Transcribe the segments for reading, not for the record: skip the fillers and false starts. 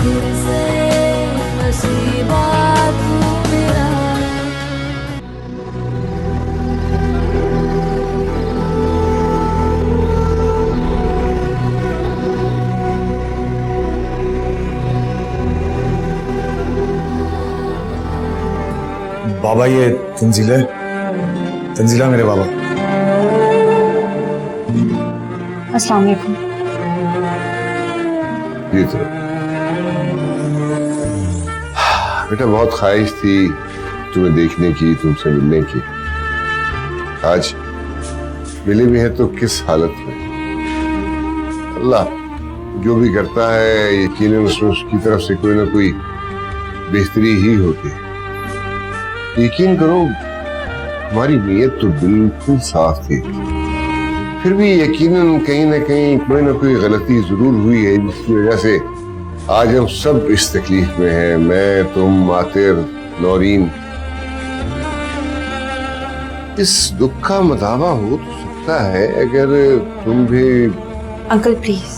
फिर से नसीबा तू मेरा। बाबा ये तंजीला है, तंजीला मेरे बाबा। अस्सलाम वालेकुम। ये तो बेटा बहुत ख्वाहिश थी तुम्हें देखने की, तुमसे मिलने की। आज मिले भी है तो किस हालत में। अल्लाह जो भी करता है यकीनन उसमें उसकी तरफ से कोई ना कोई बेहतरी ही होती है। यकीन करो हमारी नीयत तो बिल्कुल साफ थी, फिर भी यकीनन कहीं ना कहीं कोई ना कोई गलती जरूर हुई है जिसकी वजह से आज हम सब इस तकलीफ में हैं। मैं, तुम, आतिर, नौरीन। इस दुख का मदावा हो तो सकता है अगर तुम भी। अंकल प्लीज,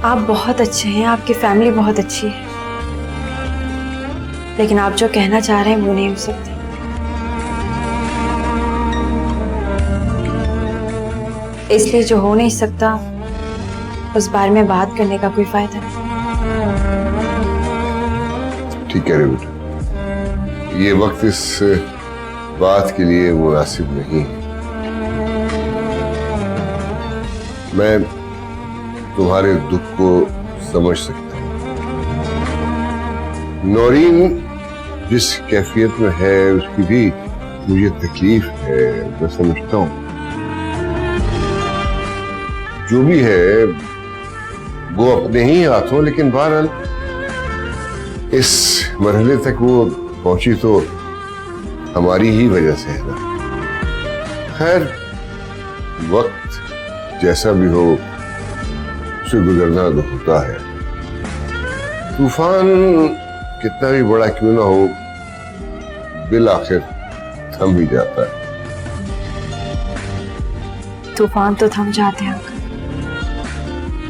आप बहुत अच्छे हैं, आपकी फैमिली बहुत अच्छी है, लेकिन आप जो कहना चाह रहे हैं वो नहीं हो सकता। इसलिए जो हो नहीं सकता उस बारे में बात करने का कोई फायदा नहीं। ठीक है बेटा, ये वक्त इस बात के लिए मुनासिब नहीं है। मैं तुम्हारे दुख को समझ सकता हूँ। नौरीन जिस कैफियत में है उसकी भी मुझे तकलीफ है, मैं समझता हूँ। जो भी है वो अपने ही हाथों, लेकिन बहरहाल इस मरहले तक वो पहुंची तो हमारी ही वजह से है ना। खैर वक्त जैसा भी हो उसे गुजरना तो होता है। तूफान कितना भी बड़ा क्यों ना हो बिल आखिर थम ही जाता है। तूफान तो थम जाते हैं अंकल,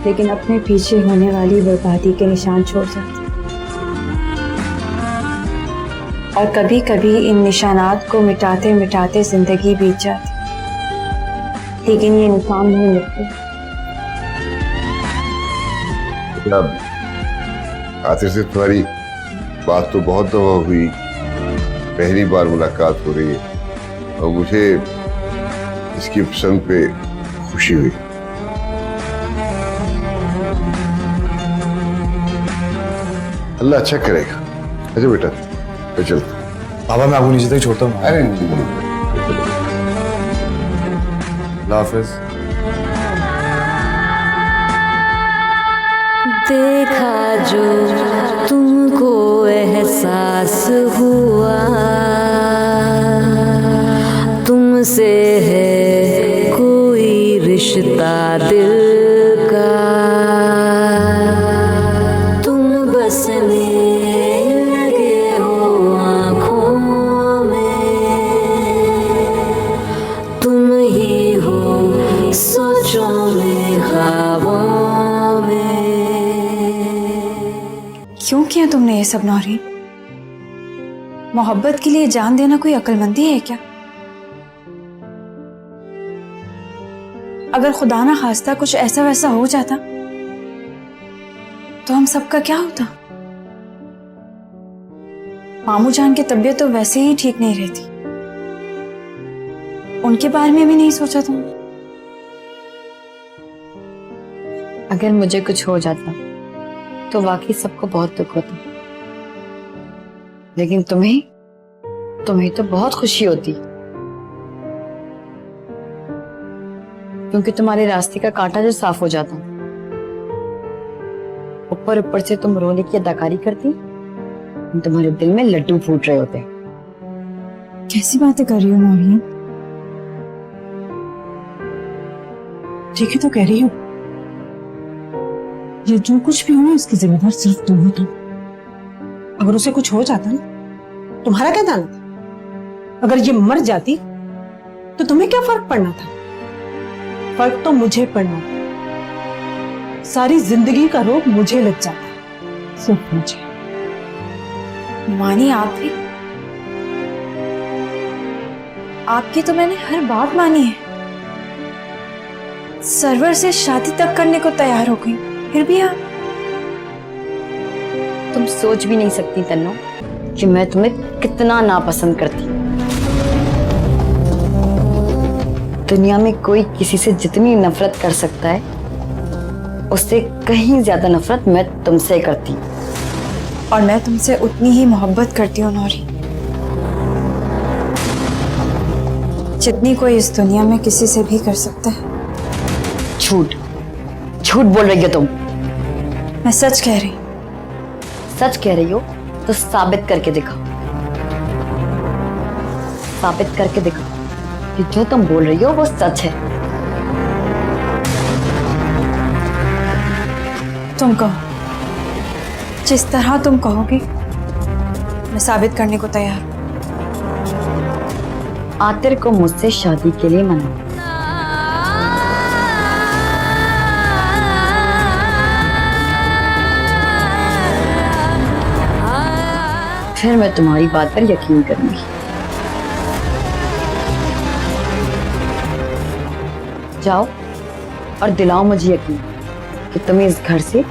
लेकिन अपने पीछे होने वाली बर्बादी के निशान छोड़ जाते हैं। और कभी कभी इन निशानात को मिटाते मिटाते जिंदगी बीत जाती, लेकिन ये निशान नहीं मिटते। आतिर से तुम्हारी बात तो बहुत दफा हुई, पहली बार मुलाकात हो रही है और मुझे इसकी पसंद पे खुशी हुई। अल्लाह अच्छा करेगा। अच्छा बेटा मैं चलता हूँ। बाबा मैं आपको नीचे तक छोड़ता हूँ। अरे नहीं। अल्लाह हाफिज। देखा जो तुमको एहसास हुआ तुमसे है कोई रिश्ता दिल का, तुम बसने लगे हो आँखों में, तुम ही हो सोचों में ख्वाबों में। क्यों किया तुमने ये सब नौरीन? मोहब्बत के लिए जान देना कोई अक्लमंदी है क्या? अगर खुदा ना खास्ता कुछ ऐसा वैसा हो जाता तो हम सबका क्या होता? मामू जान की तबीयत तो वैसे ही ठीक नहीं रहती, उनके बारे में भी नहीं सोचा तुमने? अगर मुझे कुछ हो जाता तो वाकई सबको बहुत दुख होता, लेकिन तुम्हें तो बहुत खुशी होती, क्योंकि तुम्हारे रास्ते का कांटा जो साफ हो जाता, ऊपर ऊपर से तुम रोने की अदाकारी करती, तुम्हारे दिल में लड्डू फूट रहे होते। कैसी बातें कर रही हो नौरीन? ठीक है तो कह रही हो, ये जो कुछ भी हो ना इसकी जिम्मेदार सिर्फ तुम हो। तुम अगर उसे कुछ हो जाता ना, तुम्हारा क्या दाना था? अगर ये मर जाती तो तुम्हें क्या फर्क पड़ना था? फर्क तो मुझे पड़ना था। सारी जिंदगी का रोग मुझे लग जाता है, सिर्फ मुझे। मानी आप भी? आपकी तो मैंने हर बात मानी है। सरवर से शादी तक करने को तैयार हो गई, फिर भी आप। तुम सोच भी नहीं सकती तन्नो कि मैं तुम्हें कितना नापसंद करती हूँ। दुनिया में कोई किसी से जितनी नफरत कर सकता है, उससे कहीं ज्यादा नफरत मैं तुमसे करती हूँ। और मैं तुमसे उतनी ही मोहब्बत करती हूँ नौरी, जितनी कोई इस दुनिया में किसी से भी कर सकता है। झूठ झूठ बोल रही हो तुम। मैं सच कह रही। सच कह रही हो तो साबित करके दिखाओ। साबित करके दिखाओ कि जो तुम बोल रही हो वो सच है। तुम कहो, जिस तरह तुम कहोगी मैं साबित करने को तैयार हूं। आतिर को मुझसे शादी के लिए मना। फिर मैं तुम्हारी बात पर यकीन करूंगी। जाओ और दिलाओ मुझे यकीन कि तुम्हें इस घर से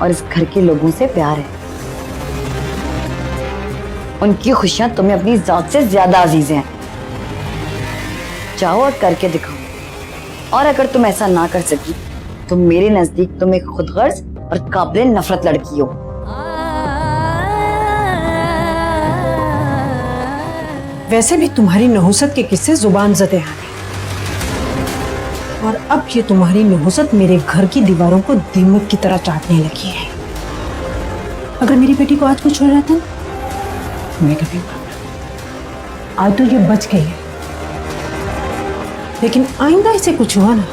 और इस घर के लोगों से प्यार है। उनकी खुशियां तुम्हें अपनी जात से ज्यादा अजीज हैं। जाओ और करके दिखाओ। और अगर तुम ऐसा ना कर सकी तो मेरे नजदीक तुम एक खुदगर्ज और काबिल नफरत लड़की हो। वैसे भी तुम्हारी नहुसत के किस्से जुबान ज़दे हैं, और अब ये तुम्हारी नहुसत मेरे घर की दीवारों को दीमक की तरह चाटने लगी है। अगर मेरी बेटी को आज कुछ हो जाता मैं कभी आज तो ये बच गई है, लेकिन आइंदा इसे कुछ हुआ ना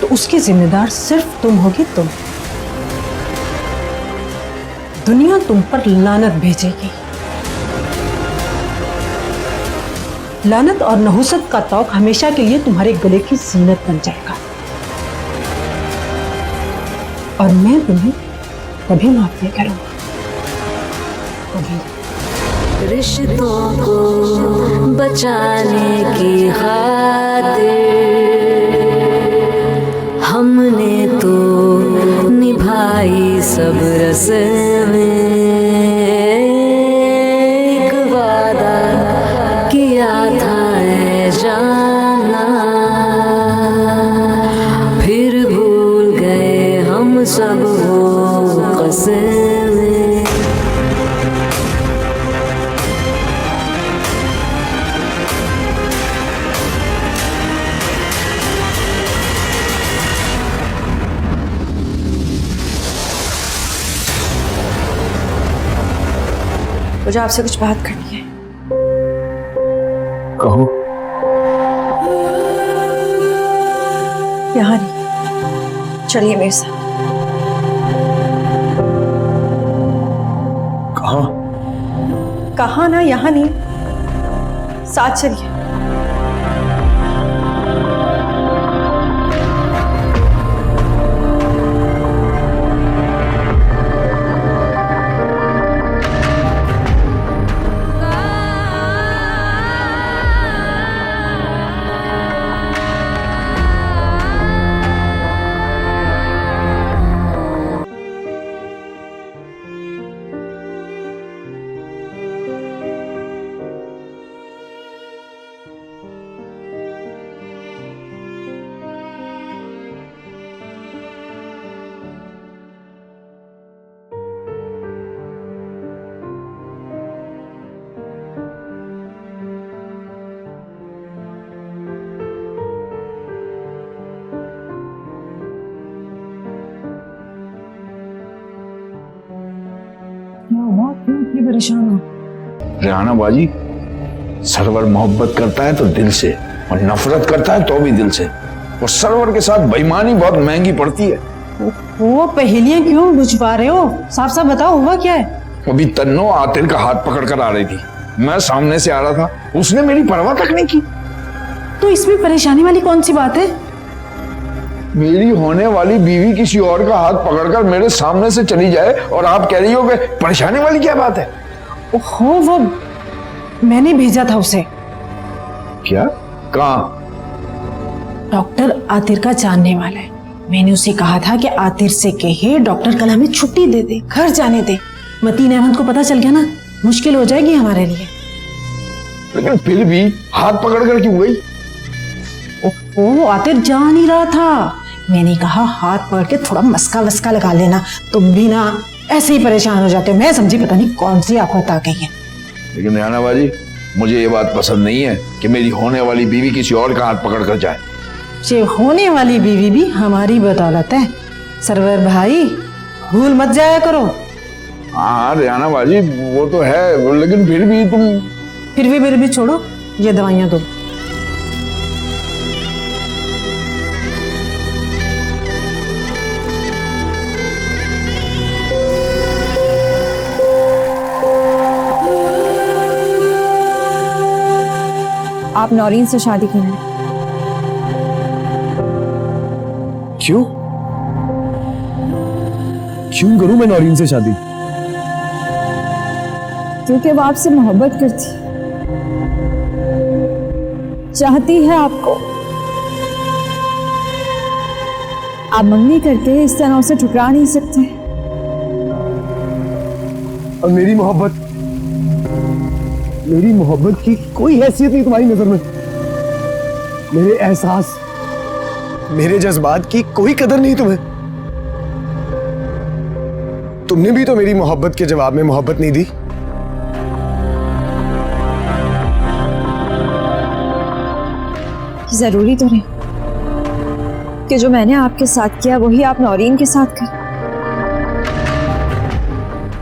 तो उसके जिम्मेदार सिर्फ तुम होगी। तुम, दुनिया तुम पर लानत भेजेगी। लानत और नहुसत का तौक हमेशा के लिए तुम्हारे गले की जीनत बन जाएगा, और मैं तुम्हें कभी माफ नहीं करूंगा, कभी। रिश्तों को बचाने की खातिर हमने तो निभाई सब रस्में। एक वादा किया था ऐ जाना, फिर भूल गए हम सब वो कसमें। मुझे आपसे कुछ बात करनी है। कहो। यहाँ नहीं, चलिए मेरे साथ। कहाँ? कहाँ ना, यहाँ नहीं, साथ चलिए। परेशान हो? रेहाना बाजी, सरवर मोहब्बत करता है तो दिल से, और नफरत करता है तो भी दिल से। और सरवर के साथ बेईमानी बहुत महंगी पड़ती है। वो पहेलियां क्यों बुझ पा रहे हो? साफ साफ बताओ, हुआ क्या है? अभी तन्नो आतिल का हाथ पकड़ कर आ रही थी, मैं सामने से आ रहा था, उसने मेरी परवाह तक नहीं की। तो इसमें परेशानी वाली कौन सी बात है? मेरी होने वाली बीवी किसी और का हाथ पकड़कर मेरे सामने से चली जाए और आप कह रही हो कि परेशानी वाली क्या बात है? ओहो, वो मैंने भेजा था उसे। क्या? कहाँ? डॉक्टर आतिर का जानने वाला है। मैंने उसे कहा था कि आतिर से कहे डॉक्टर कल हमें छुट्टी दे दे, घर जाने दे। मतीन अहमद को पता चल गया ना, मुश्किल हो जाएगी हमारे लिए। लेकिन फिर भी हाथ पकड़कर क्यों गई? ओहो, आतिर जा नहीं रहा था। मैंने कहा हाथ पकड़ के थोड़ा मस्का वस्का लगा लेना, तुम भी ना ऐसे ही परेशान हो जाते हो। मैं समझी पता नहीं कौन सी आफत आ गई है। लेकिन रेहाना बाजी, मुझे ये बात पसंद नहीं है कि मेरी होने वाली बीवी किसी और का हाथ पकड़ कर जाए। ये होने वाली बीवी भी हमारी बदौलत है। सरवर भाई, भूल मत जाया करो। हाँ रेहाना बाजी, वो तो है, लेकिन फिर भी तुम। फिर भी छोड़ो, ये दवाइयां दो। आप नौरीन से शादी करें। क्यों करूं मैं नौरीन से शादी? क्योंकि वो आपसे मोहब्बत करती, चाहती है आपको। आप मंगनी करके इस तरह उसे ठुकरा नहीं सकते। और मेरी मोहब्बत की कोई हैसियत नहीं तुम्हारी नजर में। मेरे एहसास, मेरे जज्बात की कोई कदर नहीं तुम्हें। तुमने भी तो मेरी मोहब्बत के जवाब में मोहब्बत नहीं दी। जरूरी तो नहीं कि जो मैंने आपके साथ किया वही आप नौरीन के साथ करें।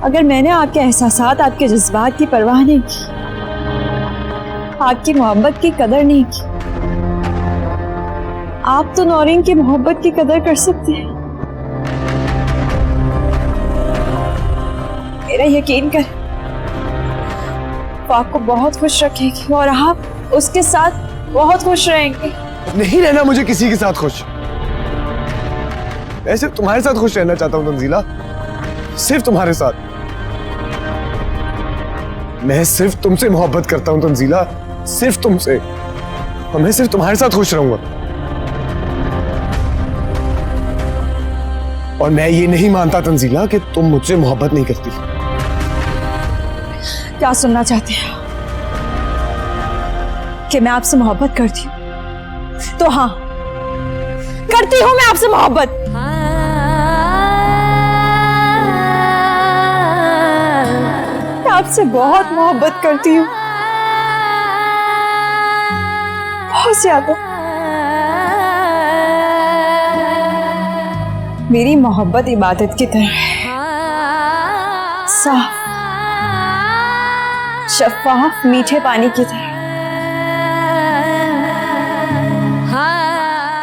अगर मैंने आपके एहसासात, आपके जज्बात की परवाह नहीं की, आपकी मोहब्बत की कदर नहीं की, आप तो नौरीन की मोहब्बत की कदर कर सकते हैं। मेरा यकीन कर, वो आपको बहुत खुश रखेगी और आप उसके साथ बहुत खुश रहेंगे। नहीं रहना मुझे किसी के साथ खुश। मैं सिर्फ तुम्हारे साथ खुश रहना चाहता हूं तंजीला, सिर्फ तुम्हारे साथ। मैं सिर्फ तुमसे मोहब्बत करता हूं तंजीला, सिर्फ तुमसे। और मैं सिर्फ तुम्हारे साथ खुश रहूंगा। और मैं ये नहीं मानता तंजीला कि तुम मुझसे मोहब्बत नहीं करती। क्या सुनना चाहते हैं कि मैं आपसे मोहब्बत करती हूँ? तो हाँ, करती हूँ मैं आपसे मोहब्बत। मैं आपसे बहुत मोहब्बत करती हूँ, बहुत ज्यादा। मेरी मोहब्बत इबादत की तरह है, साफ शफाफ मीठे पानी की तरह।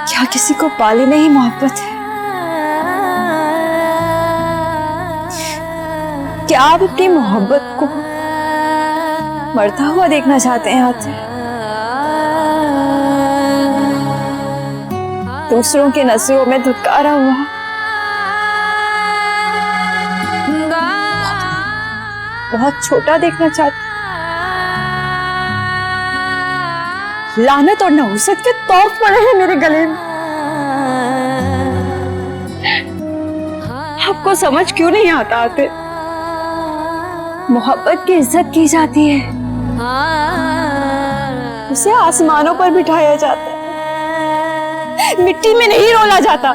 क्या किसी को पाले में ही मोहब्बत है? क्या आप अपनी मोहब्बत को मरता हुआ देखना चाहते हैं आते? दूसरों के नजरों में धुतकारा हुआ, बहुत छोटा देखना चाहते? लानत और नहुसत के तौफ पड़े हैं मेरे गले में। आपको समझ क्यों नहीं आता आते? मोहब्बत की इज्जत की जाती है, उसे आसमानों पर बिठाया जाता है, मिट्टी में नहीं रोला जाता।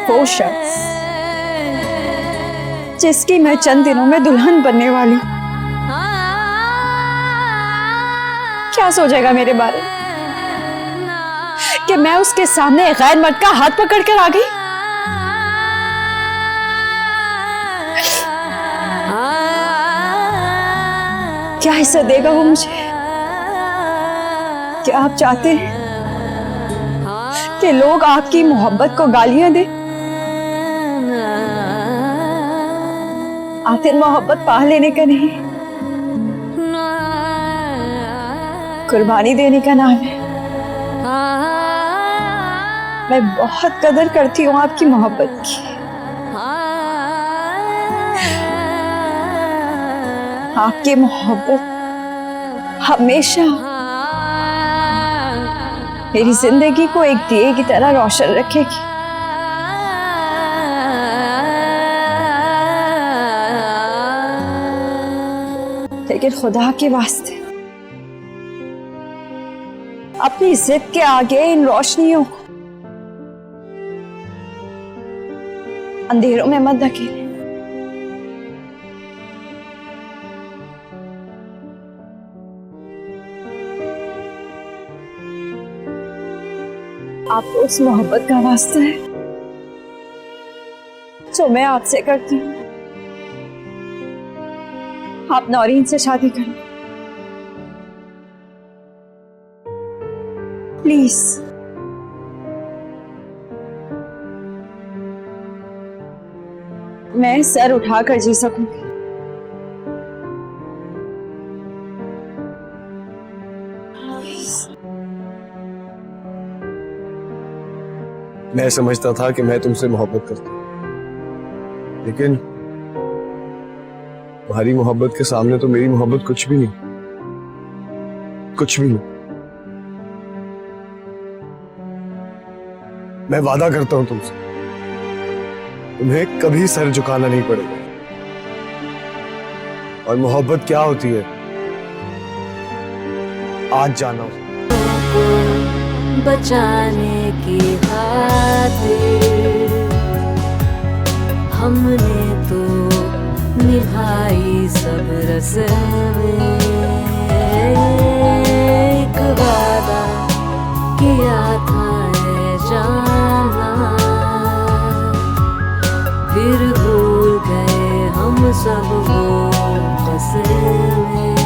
वो शख्स जिसकी मैं चंद दिनों में दुल्हन बनने वाली हूं, क्या सोचेगा मेरे बारे में कि मैं उसके सामने गैर मर्द का हाथ पकड़ कर आ गई? क्या हिस्सा देगा वो मुझे? क्या आप चाहते हैं कि लोग आपकी मोहब्बत को गालियां दे। आखिर मोहब्बत पा लेने का नहीं, कुर्बानी देने का नाम है। मैं बहुत कदर करती हूँ आपकी मोहब्बत की। आपकी मोहब्बत हमेशा मेरी जिंदगी को एक दिए की तरह रोशन रखेगी। लेकिन खुदा के वास्ते अपनी जिद के आगे इन रोशनियों को अंधेरों में मत धकेलें। आपको उस मोहब्बत का वास्ता है जो मैं आपसे करती हूँ। आप नौरीन से शादी करें प्लीज। मैं सर उठाकर जी सकूंगी। मैं समझता था कि मैं तुमसे मोहब्बत करता हूं, लेकिन तुम्हारी मोहब्बत के सामने तो मेरी मोहब्बत कुछ भी नहीं, कुछ भी नहीं। मैं वादा करता हूं तुमसे, तुम्हें कभी सर झुकाना नहीं पड़ेगा। और मोहब्बत क्या होती है आज जाना। बचाने की खातिर हमने तो निभाई सब रस्में। एक वादा किया था है जाना, फिर भूल गए हम सब वो कसमें।